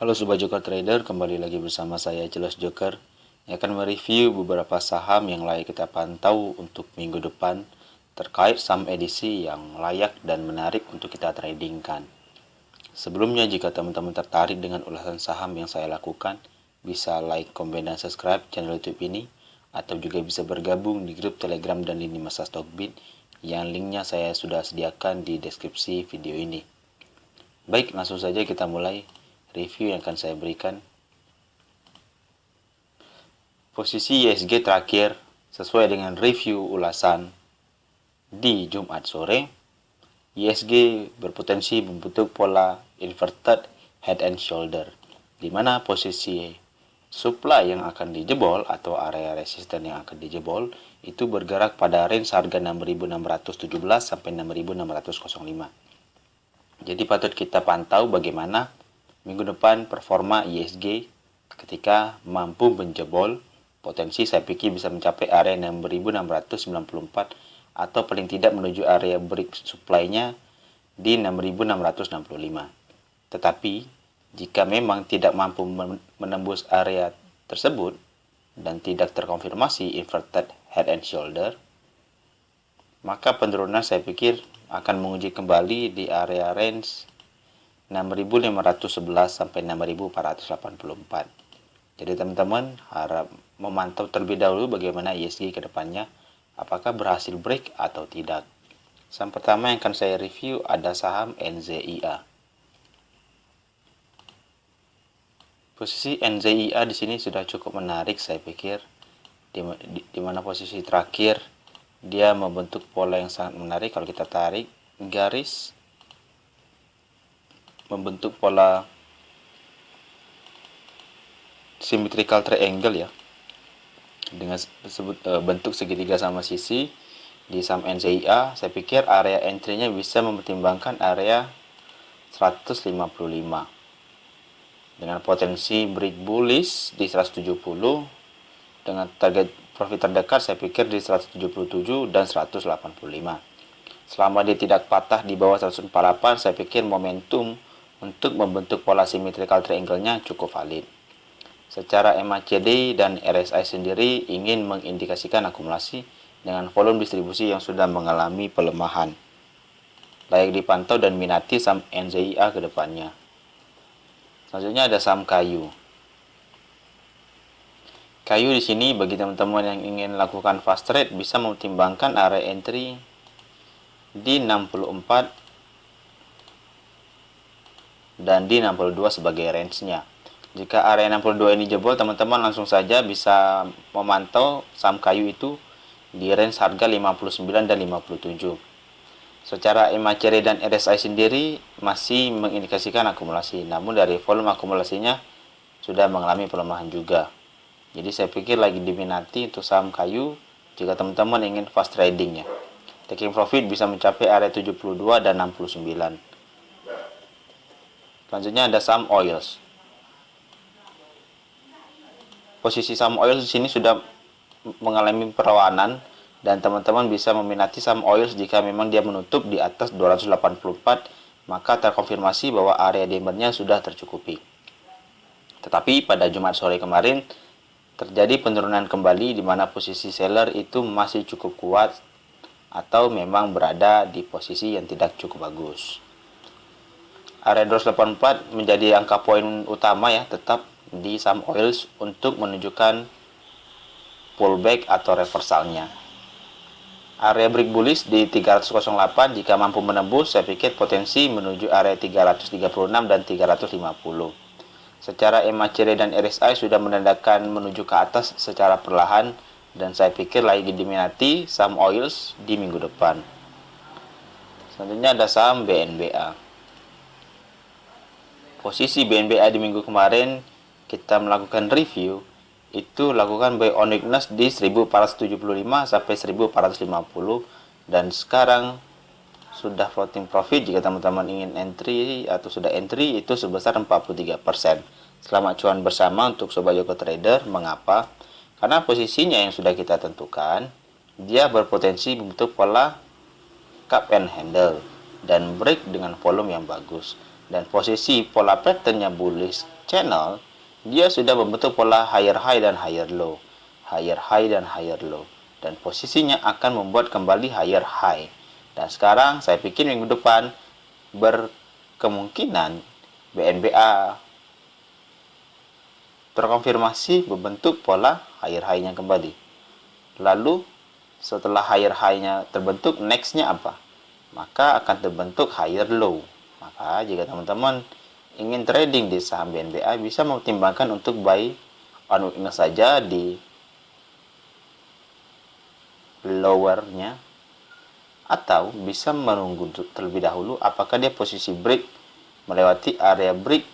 Halo Sobat Joker Trader, kembali lagi bersama saya Jelas Joker yang akan mereview beberapa saham yang layak kita pantau untuk minggu depan terkait saham edisi yang layak dan menarik untuk kita tradingkan. Sebelumnya, jika teman-teman tertarik dengan ulasan saham yang saya lakukan, bisa like, komen, dan subscribe channel YouTube ini, atau juga bisa bergabung di grup Telegram dan lini masa Stockbit yang linknya saya sudah sediakan di deskripsi video ini. Baik, langsung saja kita mulai review yang akan saya berikan. Posisi ISG terakhir sesuai dengan review ulasan di Jumat sore. ISG berpotensi membentuk pola inverted head and shoulder, di mana posisi supply yang akan dijebol atau area resisten yang akan dijebol itu bergerak pada range harga 6.617 sampai 6.605. Jadi patut kita pantau bagaimana minggu depan performa ISG ketika mampu menjebol potensi. Saya pikir bisa mencapai area 6.694 atau paling tidak menuju area break supply-nya di 6.665. Tetapi jika memang tidak mampu menembus area tersebut dan tidak terkonfirmasi inverted head and shoulder, maka penurunan saya pikir akan menguji kembali di area range 6.511 sampai 6.484. Jadi teman-teman harap memantau terlebih dahulu bagaimana ISG ke depannya, apakah berhasil break atau tidak. Saham pertama yang akan saya review ada saham NZIA. Posisi NZIA di sini sudah cukup menarik saya pikir, di mana posisi terakhir dia membentuk pola yang sangat menarik. Kalau kita tarik garis, membentuk pola symmetrical triangle ya, dengan bentuk segitiga sama sisi di saham NZIA. Saya pikir area entry-nya bisa mempertimbangkan area 155 dengan potensi break bullish di 170, dengan target profit terdekat saya pikir di 177 dan 185. Selama dia tidak patah di bawah 148, saya pikir momentum untuk membentuk pola symmetrical triangle-nya cukup valid. Secara MACD dan RSI sendiri ingin mengindikasikan akumulasi dengan volume distribusi yang sudah mengalami pelemahan. Layak dipantau dan minati saham NZIA ke depannya. Selanjutnya ada saham kayu. Kayu di sini bagi teman-teman yang ingin lakukan fast trade bisa mempertimbangkan area entry di 64 dan di 62 sebagai range-nya. Jika area 62 ini jebol, teman-teman langsung saja bisa memantau saham kayu itu di range harga 59 dan 57. Secara MACD dan RSI sendiri masih mengindikasikan akumulasi, namun dari volume akumulasinya sudah mengalami pelemahan juga. Jadi saya pikir lagi diminati untuk saham kayu jika teman-teman ingin fast trading ya. Taking profit bisa mencapai area 72 dan 69. Selanjutnya ada saham oils. Posisi saham oils di sini sudah mengalami perlawanan dan teman-teman bisa meminati saham oils jika memang dia menutup di atas 284, maka terkonfirmasi bahwa area demandnya sudah tercukupi. Tetapi pada Jumat sore kemarin terjadi penurunan kembali di mana posisi seller itu masih cukup kuat atau memang berada di posisi yang tidak cukup bagus. Area 284 menjadi angka poin utama ya, tetap di saham oils untuk menunjukkan pullback atau reversalnya. Area break bullish di 308 jika mampu menembus, saya pikir potensi menuju area 336 dan 350. Secara MACD dan RSI sudah menandakan menuju ke atas secara perlahan dan saya pikir lagi diminati saham oils di minggu depan. Selanjutnya ada saham BNBA. Posisi BNBA di minggu kemarin kita melakukan review itu lakukan buy on weakness di 1475 sampai 1450 dan sekarang sudah floating profit. Jika teman-teman ingin entry atau sudah entry itu sebesar 43%. Selamat cuan bersama untuk Sobat Joker Trader. Mengapa? Karena posisinya yang sudah kita tentukan, dia berpotensi membentuk pola cup and handle dan break dengan volume yang bagus. Dan posisi pola patternnya bullish, channel, dia sudah membentuk pola higher high dan higher low, higher high dan higher low, dan posisinya akan membuat kembali higher high. Dan sekarang saya pikir minggu depan berkemungkinan BNBA terkonfirmasi membentuk pola higher high-nya kembali. Lalu setelah higher high-nya terbentuk, next-nya apa? Maka akan terbentuk higher low. Maka jika teman-teman ingin trading di saham BNBA, bisa mempertimbangkan untuk buy on weakness saja di lower-nya, atau bisa menunggu terlebih dahulu apakah dia posisi break melewati area break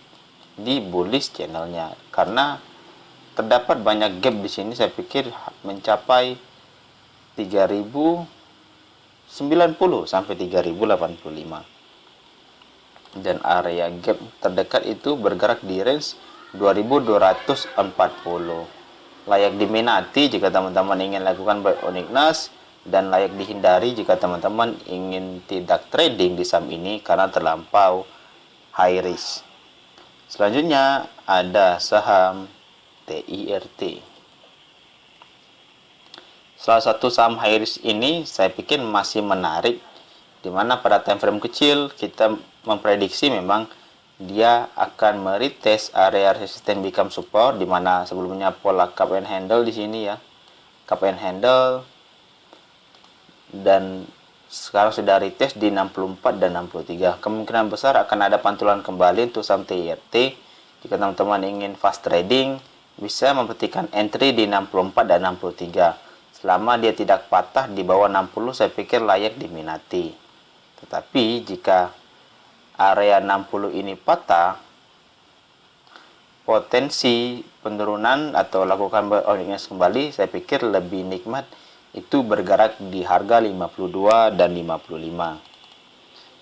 di bullish channelnya, karena terdapat banyak gap di sini. Saya pikir mencapai 3090 sampai 3085, dan area gap terdekat itu bergerak di range 2240. Layak diminati jika teman-teman ingin lakukan buy on weakness, dan layak dihindari jika teman-teman ingin tidak trading di saham ini karena terlampau high risk. Selanjutnya ada saham TIRT. Salah satu saham high risk ini saya pikir masih menarik, dimana pada time frame kecil kita memprediksi memang dia akan meretest area resisten become support, dimana sebelumnya pola cup and handle di sini ya, cup and handle, dan sekarang sudah retest di 64 dan 63. Kemungkinan besar akan ada pantulan kembali untuk saham TIRT. Jika teman-teman ingin fast trading, bisa memperhatikan entry di 64 dan 63. Selama dia tidak patah di bawah 60, saya pikir layak diminati. Tetapi jika area 60 ini patah, potensi penurunan atau lakukan buy on weakness kembali, saya pikir lebih nikmat itu bergerak di harga 52 dan 55.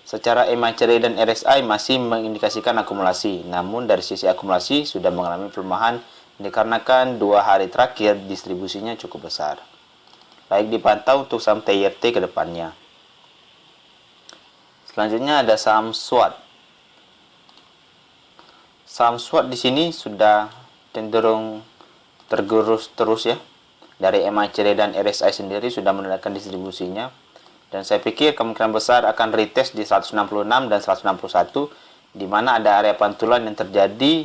Secara MACD dan RSI masih mengindikasikan akumulasi, namun dari sisi akumulasi sudah mengalami pelemahan dikarenakan 2 hari terakhir distribusinya cukup besar. Baik dipantau untuk saham TIRT ke depannya. Selanjutnya ada saham SWAT. Saham SWAT di sini sudah cenderung tergerus terus ya. Dari MACD dan RSI sendiri sudah menandakan distribusinya, dan saya pikir kemungkinan besar akan retest di 166 dan 161, di mana ada area pantulan yang terjadi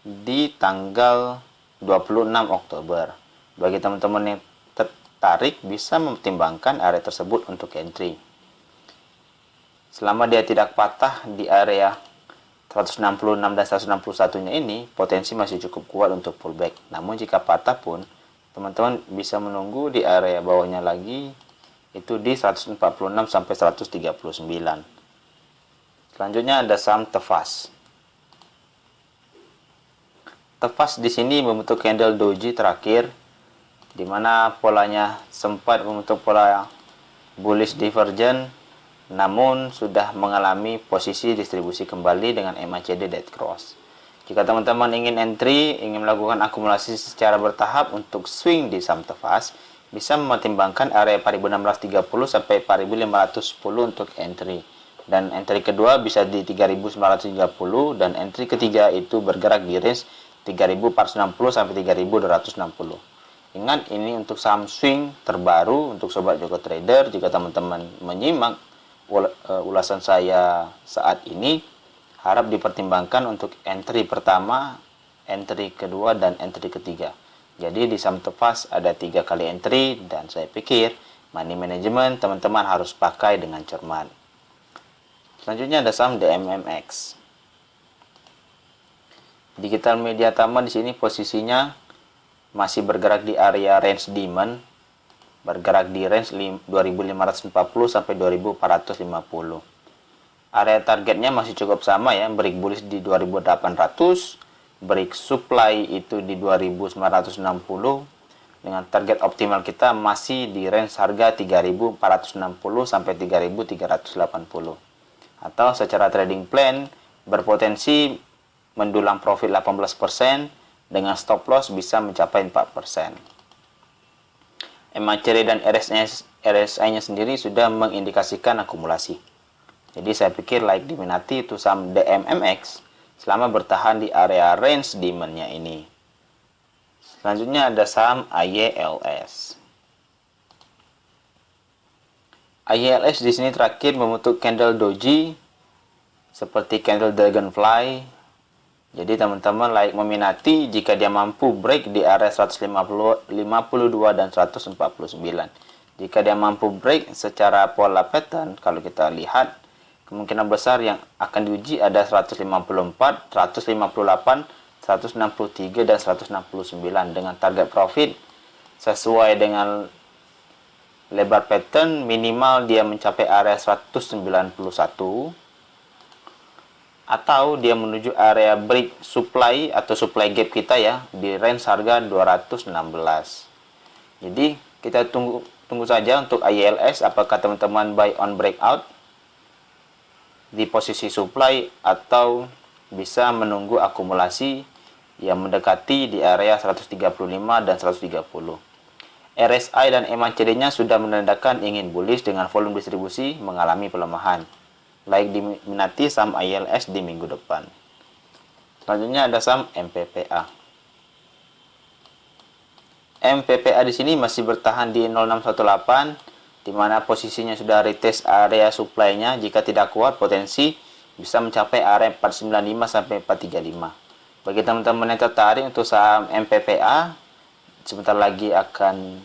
di tanggal 26 Oktober. Bagi teman-teman yang tertarik, bisa mempertimbangkan area tersebut untuk entry. Selama dia tidak patah di area 166 dan 161-nya ini, potensi masih cukup kuat untuk pullback. Namun jika patah pun, teman-teman bisa menunggu di area bawahnya lagi, itu di 146 sampai 139. Selanjutnya ada saham Tefas. Tefas di sini membentuk candle doji terakhir, di mana polanya sempat membentuk pola bullish divergent, namun sudah mengalami posisi distribusi kembali dengan MACD dead cross. Jika teman-teman ingin entry, ingin melakukan akumulasi secara bertahap untuk swing di saham Tefas, bisa mempertimbangkan area 4630 sampai 4510 untuk entry. Dan entry kedua bisa di 3930, dan entry ketiga itu bergerak di range 3460 sampai 3260. Ingat, ini untuk saham swing terbaru untuk sobat Joko Trader. Jika teman-teman menyimak ulasan saya saat ini, harap dipertimbangkan untuk entry pertama, entry kedua, dan entry ketiga. Jadi di saham Tefas ada 3 kali entry, dan saya pikir money management teman-teman harus pakai dengan cermat. Selanjutnya ada saham DMMX. Digital Media Tama di sini posisinya masih bergerak di area range demand, bergerak di range 2540 sampai 2450. Area targetnya masih cukup sama ya, break bullish di 2800, break supply itu di 2960, dengan target optimal kita masih di range harga 3460 sampai 3380. Atau secara trading plan berpotensi mendulang profit 18% dengan stop loss bisa mencapai 4%. MACD dan RSI-nya sendiri sudah mengindikasikan akumulasi. Jadi saya pikir like diminati itu saham DMMX selama bertahan di area range demand-nya ini. Selanjutnya ada saham AYLS. AYLS di sini terakhir membentuk candle doji seperti candle dragonfly. Jadi teman-teman meminati jika dia mampu break di area 152 dan 149. Jika dia mampu break secara pola pattern, kalau kita lihat kemungkinan besar yang akan diuji ada 154, 158, 163 dan 169 dengan target profit sesuai dengan lebar pattern minimal dia mencapai area 191 atau dia menuju area break supply atau supply gap kita ya di range harga 216. Jadi kita tunggu saja untuk AYLS apakah teman-teman buy on breakout di posisi supply atau bisa menunggu akumulasi yang mendekati di area 135 dan 130. RSI dan MACD-nya sudah menandakan ingin bullish dengan volume distribusi mengalami pelemahan. Diminati saham AYLS di minggu depan. Selanjutnya ada saham MPPA. MPPA di sini masih bertahan di 0618 di mana posisinya sudah retest area supply-nya. Jika tidak kuat potensi bisa mencapai area 495 sampai 435. Bagi teman-teman yang tertarik untuk saham MPPA, sebentar lagi akan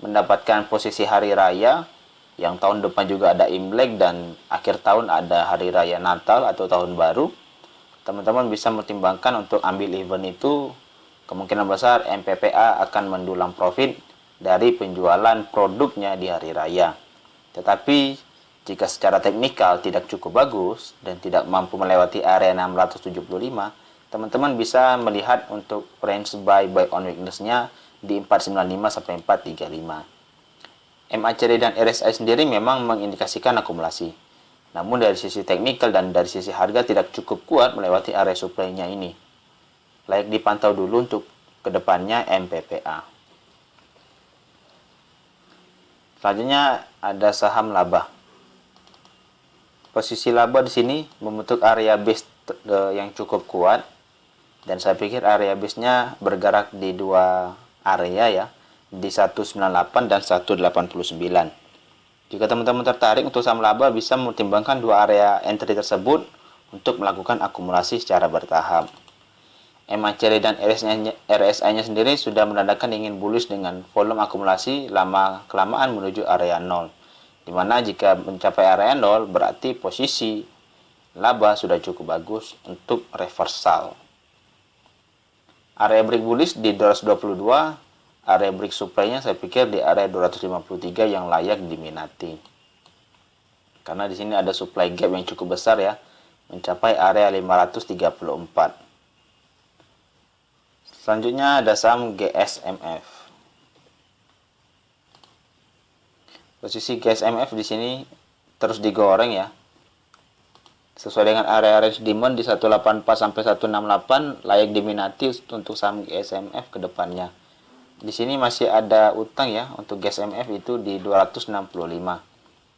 mendapatkan posisi hari raya yang tahun depan juga ada Imlek dan akhir tahun ada hari raya Natal atau tahun baru. Teman-teman bisa mempertimbangkan untuk ambil event itu. Kemungkinan besar MPPA akan mendulang profit dari penjualan produknya di hari raya. Tetapi jika secara teknikal tidak cukup bagus dan tidak mampu melewati area 675, teman-teman bisa melihat untuk range buy on weakness-nya di 495 sampai 435. MACD dan RSI sendiri memang mengindikasikan akumulasi. Namun dari sisi teknikal dan dari sisi harga tidak cukup kuat melewati area supply-nya ini. Layak dipantau dulu untuk kedepannya MPPA. Selanjutnya ada saham laba. Posisi laba di sini membentuk area base yang cukup kuat. Dan saya pikir area base-nya bergerak di dua area ya, di 198 dan 189. Jika teman-teman tertarik untuk saham laba bisa mempertimbangkan dua area entry tersebut untuk melakukan akumulasi secara bertahap. MACD dan RSI-nya sendiri sudah menandakan ingin bullish dengan volume akumulasi lama-kelamaan menuju area 0. Dimana jika mencapai area 0 berarti posisi laba sudah cukup bagus untuk reversal. Area break bullish di 222, area break supply-nya saya pikir di area 253 yang layak diminati. Karena di sini ada supply gap yang cukup besar ya, mencapai area 534. Selanjutnya ada saham GSMF. Posisi GSMF di sini terus digoreng ya. Sesuai dengan area range demand di 184 sampai 168 layak diminati untuk saham GSMF ke depannya. Di sini masih ada utang ya untuk GSMF itu di 265.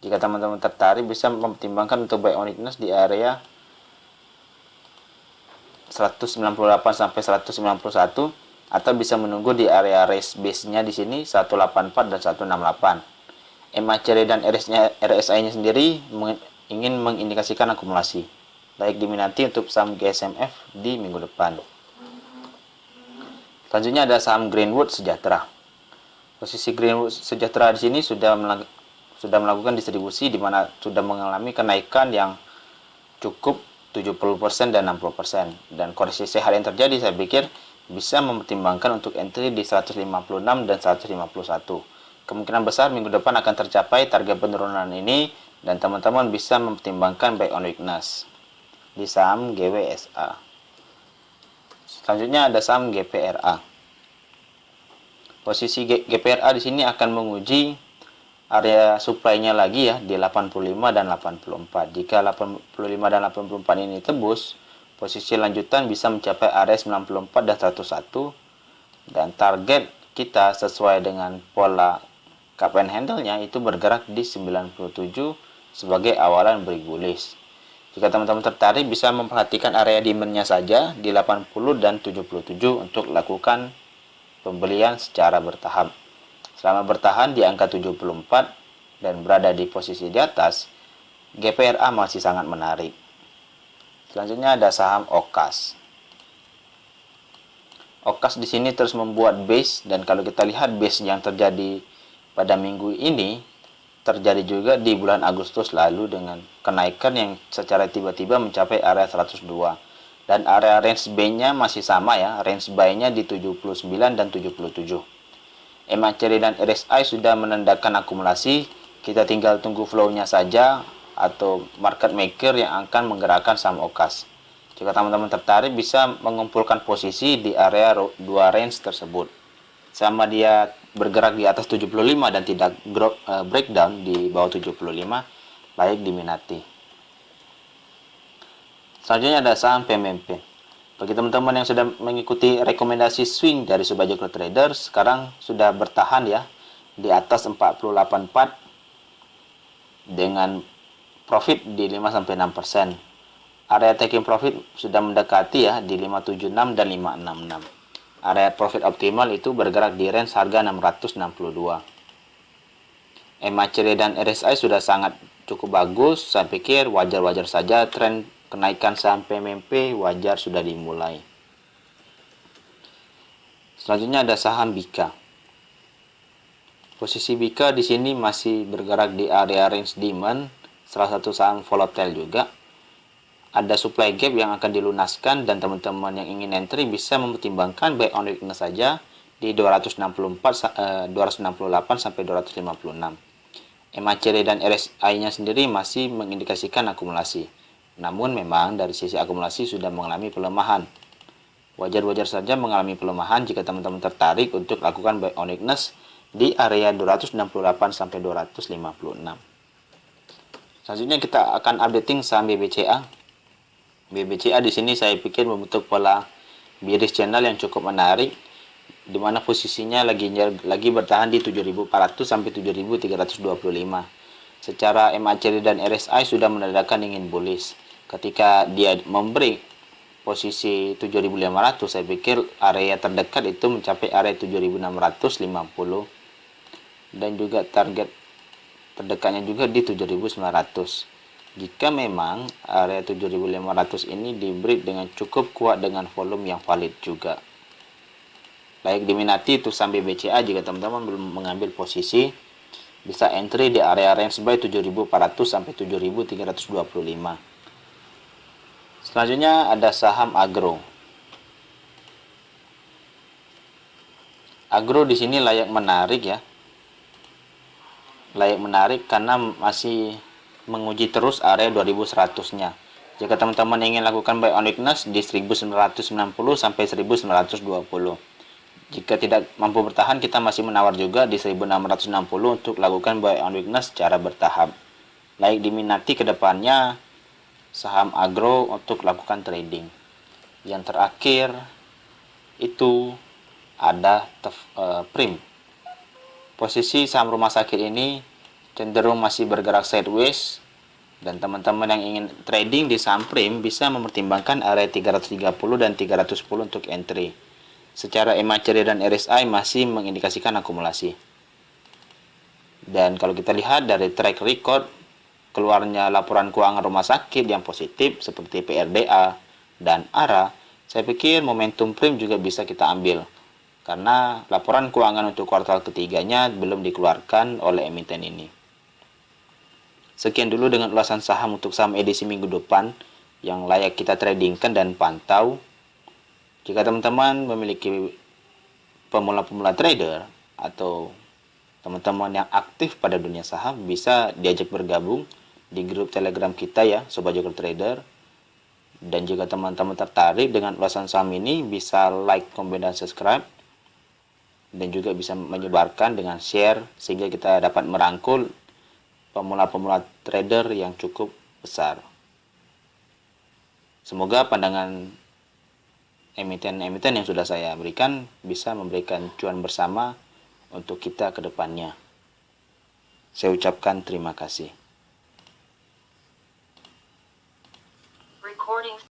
Jika teman-teman tertarik bisa mempertimbangkan untuk buy on weakness di area 198 sampai 191 atau bisa menunggu di area race base-nya di sini 184 dan 168. MACD dan RSI-nya sendiri ingin mengindikasikan akumulasi. Layak diminati untuk saham GSMF di minggu depan. Selanjutnya ada saham Greenwood Sejahtera. Posisi Greenwood Sejahtera di sini sudah melakukan distribusi di mana sudah mengalami kenaikan yang cukup 70% dan 60%. Dan koreksi sehat yang terjadi saya pikir bisa mempertimbangkan untuk entry di 156 dan 151. Kemungkinan besar minggu depan akan tercapai target penurunan ini dan teman-teman bisa mempertimbangkan buy on weakness di saham GWSA. Selanjutnya ada saham GPRA. Posisi GPRA di sini akan menguji area supply-nya lagi ya di 85 dan 84. Jika 85 dan 84 ini tebus, posisi lanjutan bisa mencapai area 94 dan 101 dan target kita sesuai dengan pola cup and handle-nya itu bergerak di 97 sebagai awalan break bullish. Jika teman-teman tertarik, bisa memperhatikan area demand-nya saja di 80 dan 77 untuk lakukan pembelian secara bertahap. Selama bertahan di angka 74 dan berada di posisi di atas, GPRA masih sangat menarik. Selanjutnya ada saham OKAS. OKAS di sini terus membuat base, dan kalau kita lihat base yang terjadi pada minggu ini terjadi juga di bulan Agustus lalu dengan kenaikan yang secara tiba-tiba mencapai area 102, dan area range buy-nya masih sama ya, range buy-nya di 79 dan 77. MACD dan RSI sudah menandakan akumulasi, kita tinggal tunggu flow-nya saja atau market maker yang akan menggerakkan saham OKAS. Jika teman-teman tertarik, bisa mengumpulkan posisi di area 2 range tersebut. Sama dia bergerak di atas 75 dan tidak breakdown di bawah 75, layak diminati. Selanjutnya ada saham PMMP. Bagi teman-teman yang sudah mengikuti rekomendasi swing dari Sobat Joker Trader, sekarang sudah bertahan ya di atas 484 dengan profit di 5-6%. Area taking profit sudah mendekati ya di 576 dan 566. Area profit optimal itu bergerak di range harga 662. MACD dan RSI sudah sangat cukup bagus. Saya pikir wajar-wajar saja tren kenaikan saham PMMP wajar sudah dimulai. Selanjutnya ada saham Bika. Posisi Bika di sini masih bergerak di area range demand, salah satu saham volatile juga. Ada supply gap yang akan dilunaskan, dan teman-teman yang ingin entry bisa mempertimbangkan buy on weakness saja di 268 sampai 256. MACD dan RSI-nya sendiri masih mengindikasikan akumulasi. Namun memang dari sisi akumulasi sudah mengalami pelemahan. Wajar-wajar saja mengalami pelemahan jika teman-teman tertarik untuk lakukan buy on weakness di area 268 sampai 256. Selanjutnya kita akan updating saham BBCA. BBCA di sini saya pikir membentuk pola bearish channel yang cukup menarik, di mana posisinya lagi bertahan di 7.400 sampai 7.325. Secara MACD dan RSI sudah menandakan ingin bullish. Ketika dia membreak posisi 7.500, saya pikir area terdekat itu mencapai area 7.650, dan juga target terdekatnya juga di 7.900. Jika memang area 7.500 ini di-break dengan cukup kuat dengan volume yang valid juga, layak diminati itu saham BBCA. Jika teman-teman belum mengambil posisi, bisa entry di area range buy 7.400 sampai 7.325. Selanjutnya ada saham Agro. Agro di sini layak menarik ya. Layak menarik karena masih menguji terus area 2100-nya. Jika teman-teman ingin lakukan buy on weakness di 1990 sampai 1920. Jika tidak mampu bertahan, kita masih menawar juga di 1660 untuk lakukan buy on weakness secara bertahap. Layak diminati ke depannya saham Agro untuk lakukan trading. Yang terakhir itu ada Prim. Posisi saham rumah sakit ini cenderung masih bergerak sideways, dan teman-teman yang ingin trading di saham Prim bisa mempertimbangkan area 330 dan 310 untuk entry. Secara MACD dan RSI masih mengindikasikan akumulasi. Dan kalau kita lihat dari track record keluarnya laporan keuangan rumah sakit yang positif seperti PRDA dan ARA, saya pikir momentum Prim juga bisa kita ambil, karena laporan keuangan untuk kuartal ketiganya belum dikeluarkan oleh emiten ini. Sekian dulu dengan ulasan saham untuk saham edisi minggu depan yang layak kita tradingkan dan pantau. Jika teman-teman memiliki pemula-pemula trader atau teman-teman yang aktif pada dunia saham, bisa diajak bergabung di grup Telegram kita ya, Sobat Joker Trader. Dan jika teman-teman tertarik dengan ulasan saham ini, bisa like, komen, dan subscribe. Dan juga bisa menyebarkan dengan share, sehingga kita dapat merangkul pemula-pemula trader yang cukup besar. Semoga pandangan emiten-emiten yang sudah saya berikan bisa memberikan cuan bersama untuk kita ke depannya. Saya ucapkan terima kasih. recording